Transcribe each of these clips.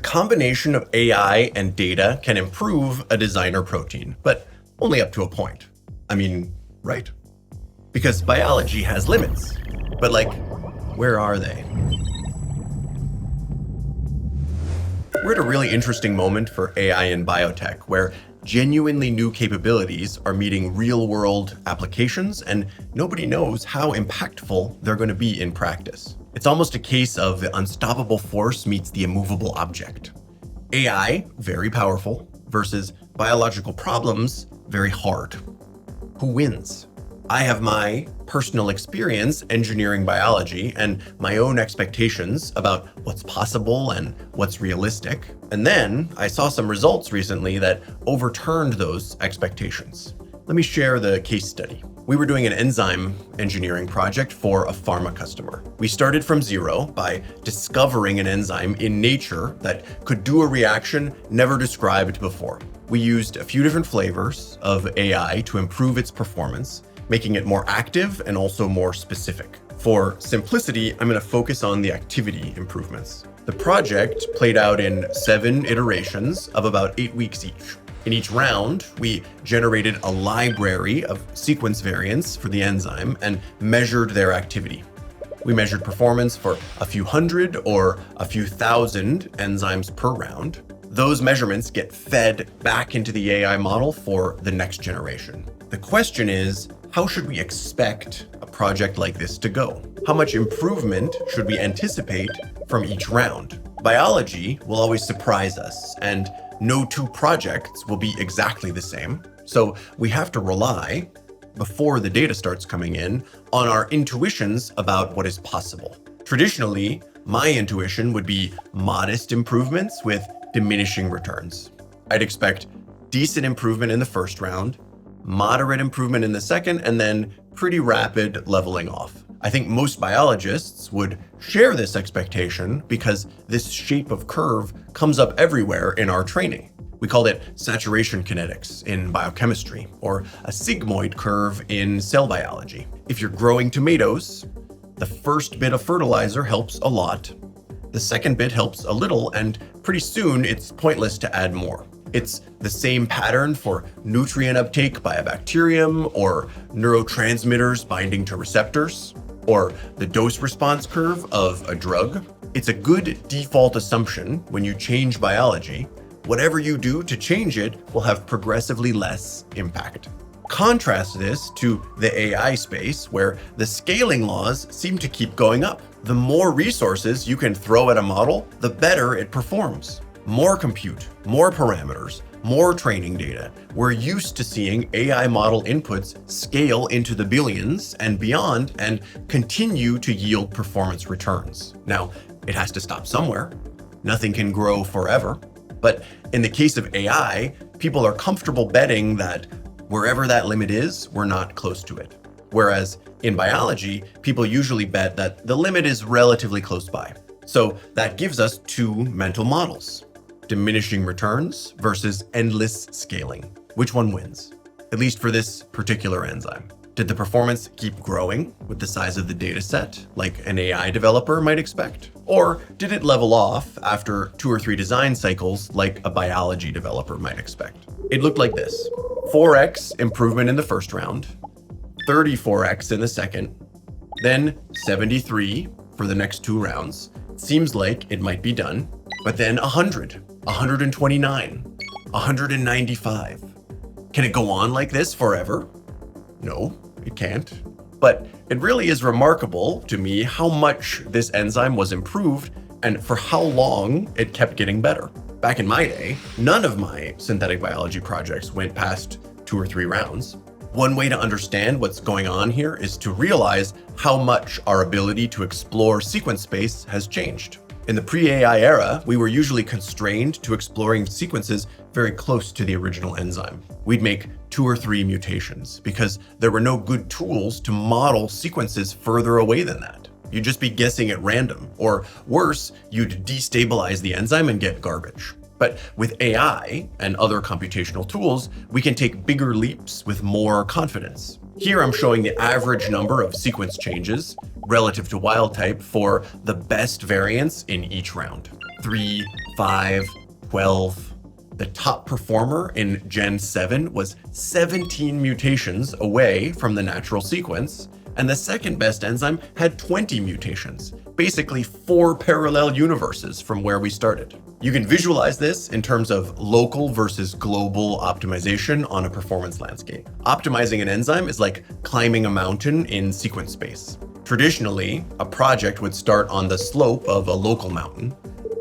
combination of AI and data can improve a designer protein, but only up to a point. I mean, right? Because biology has limits. But where are they? We're at a really interesting moment for AI in biotech, where genuinely new capabilities are meeting real-world applications, and nobody knows how impactful they're going to be in practice. It's almost a case of the unstoppable force meets the immovable object. AI, very powerful, versus biological problems, very hard. Who wins? I have my personal experience engineering biology and my own expectations about what's possible and what's realistic. And then I saw some results recently that overturned those expectations. Let me share the case study. We were doing an enzyme engineering project for a pharma customer. We started from zero by discovering an enzyme in nature that could do a reaction never described before. We used a few different flavors of AI to improve its performance, making it more active and also more specific. For simplicity, I'm going to focus on the activity improvements. The project played out in 7 iterations of about 8 weeks each. In each round, we generated a library of sequence variants for the enzyme and measured their activity. We measured performance for a few hundred or a few thousand enzymes per round. Those measurements get fed back into the AI model for the next generation. The question is, how should we expect a project like this to go? How much improvement should we anticipate from each round? Biology will always surprise us, and no two projects will be exactly the same. So we have to rely, before the data starts coming in, on our intuitions about what is possible. Traditionally, my intuition would be modest improvements with diminishing returns. I'd expect decent improvement in the first round, moderate improvement in the second, and then pretty rapid leveling off. I think most biologists would share this expectation because this shape of curve comes up everywhere in our training. We called it saturation kinetics in biochemistry, or a sigmoid curve in cell biology. If you're growing tomatoes, the first bit of fertilizer helps a lot. The second bit helps a little, and pretty soon it's pointless to add more. It's the same pattern for nutrient uptake by a bacterium, or neurotransmitters binding to receptors, or the dose response curve of a drug. It's a good default assumption when you change biology. Whatever you do to change it will have progressively less impact. Contrast this to the AI space, where the scaling laws seem to keep going up. The more resources you can throw at a model, the better it performs. More compute, more parameters, more training data. We're used to seeing AI model inputs scale into the billions and beyond and continue to yield performance returns. Now, it has to stop somewhere. Nothing can grow forever. But in the case of AI, people are comfortable betting that wherever that limit is, we're not close to it. Whereas in biology, people usually bet that the limit is relatively close by. So that gives us 2 mental models: diminishing returns versus endless scaling. Which one wins? At least for this particular enzyme. Did the performance keep growing with the size of the data set, like an AI developer might expect? Or did it level off after 2 or 3 design cycles, like a biology developer might expect? It looked like this: 4x improvement in the first round, 34x in the second, then 73 for the next 2 rounds. Seems like it might be done. But then 100, 129, 195. Can it go on like this forever? No, it can't. But it really is remarkable to me how much this enzyme was improved and for how long it kept getting better. Back in my day, none of my synthetic biology projects went past 2 or 3 rounds. One way to understand what's going on here is to realize how much our ability to explore sequence space has changed. In the pre-AI era, we were usually constrained to exploring sequences very close to the original enzyme. We'd make 2 or 3 mutations because there were no good tools to model sequences further away than that. You'd just be guessing at random, or worse, you'd destabilize the enzyme and get garbage. But with AI and other computational tools, we can take bigger leaps with more confidence. Here I'm showing the average number of sequence changes relative to wild type for the best variants in each round. 3, 5, 12. The top performer in Gen 7 was 17 mutations away from the natural sequence, and the second best enzyme had 20 mutations, basically 4 parallel universes from where we started. You can visualize this in terms of local versus global optimization on a performance landscape. Optimizing an enzyme is like climbing a mountain in sequence space. Traditionally, a project would start on the slope of a local mountain.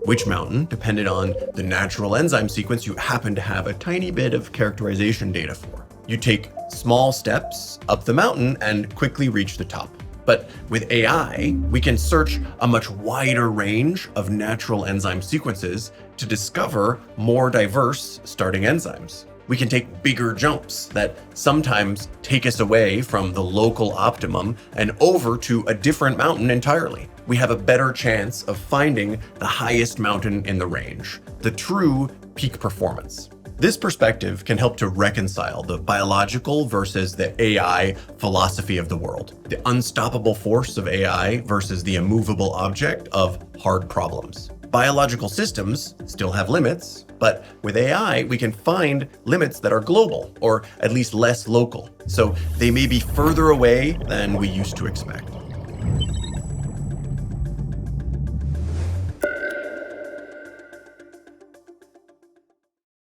Which mountain depended on the natural enzyme sequence you happen to have a tiny bit of characterization data for. You take small steps up the mountain and quickly reach the top. But with AI, we can search a much wider range of natural enzyme sequences to discover more diverse starting enzymes. We can take bigger jumps that sometimes take us away from the local optimum and over to a different mountain entirely. We have a better chance of finding the highest mountain in the range, the true peak performance. This perspective can help to reconcile the biological versus the AI philosophy of the world, the unstoppable force of AI versus the immovable object of hard problems. Biological systems still have limits, but with AI, we can find limits that are global, or at least less local. So they may be further away than we used to expect.